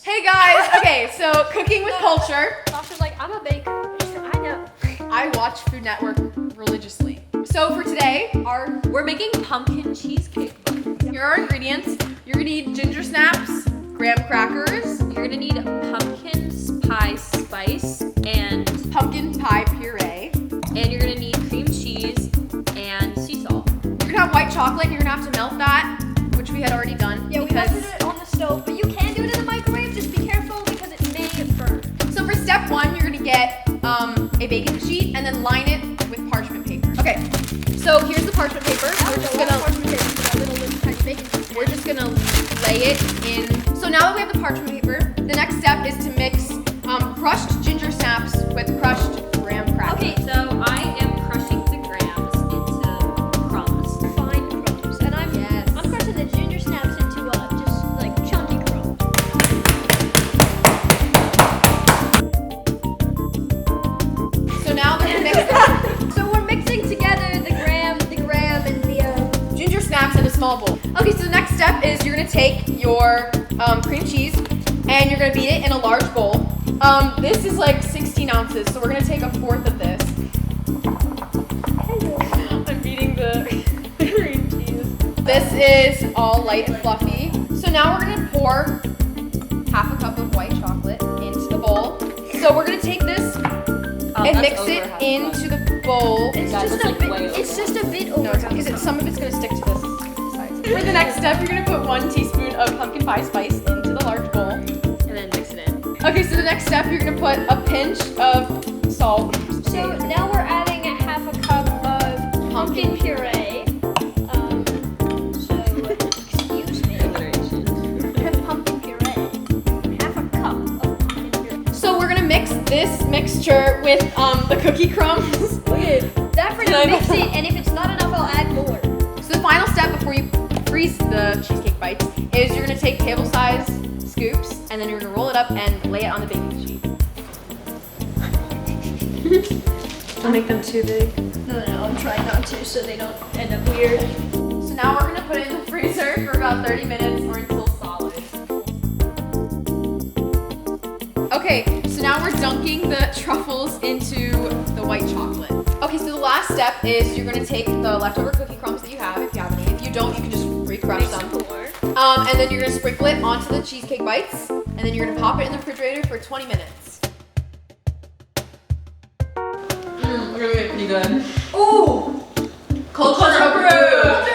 Hey guys, okay, so cooking with culture. Sasha's like, I'm a baker. I know. I watch Food Network religiously. So for today, we're making pumpkin cheesecake. here are our ingredients. You're gonna need ginger snaps, graham crackers, You're gonna need pumpkin pie spice and pumpkin pie puree. you're gonna need cream cheese and sea salt. You're gonna have white chocolate, and you're gonna have to melt that, which we had already done. Yeah, we have to do it on the stove, but you can do it in the microwave. Just be careful because it may burn. So for step one, you're gonna get a baking sheet and then line it with parchment paper. Okay, so here's the parchment paper. We're just gonna lay it in. So now that we have the parchment paper, the next step is to mix crushed ginger snaps with crushed graham crackers. Okay, so I am crushing the grams into crumbs. Fine crumbs. And I'm crushing the ginger snaps into just like chunky crumbs. So now they're gonna mix So we're mixing together the gram, and the ginger snaps in a small bowl. Okay, so the next step is you're gonna take your cream cheese and you're gonna beat it in a large bowl. This is like 16 ounces, so we're gonna take a fourth of this. I'm beating the cream cheese. This is all light and fluffy. So now we're gonna pour half a cup of white chocolate into the bowl. So we're gonna take this and mix it into the bowl. It's Guys, just it's a like bit. way It's over. just a bit No, over. because some of it's gonna stick to this side. For the next step, you're gonna put 1 teaspoon of pumpkin pie spice into the large bowl. And then mix it in. Okay, so the next step, you're gonna put a pinch of salt. So now we're adding a half a cup of pumpkin puree. So excuse me. Pumpkin puree. Half a cup of pumpkin puree. So we're gonna mix this mixture with the cookie crumbs. Okay, that we're gonna mix it, and if it's not enough, I'll add more. So the final step before you freeze the cheesecake bites is you're gonna take table size scoops and then you're gonna roll it up and lay it on the baking sheet. Don't make them too big. No, I'm trying not to, so they don't end up weird. So now we're gonna put it in the freezer for about 30 minutes or until solid. Okay, so now we're dunking the truffles into the white chocolate. Okay, so the last step is you're gonna take the leftover cookie crumbs that you have, if you have any. If you don't, you can just re-crush them. And then you're gonna sprinkle it onto the cheesecake bites, and then you're gonna pop it in the refrigerator for 20 minutes. We're gonna make pretty good. Ooh! Culture approved!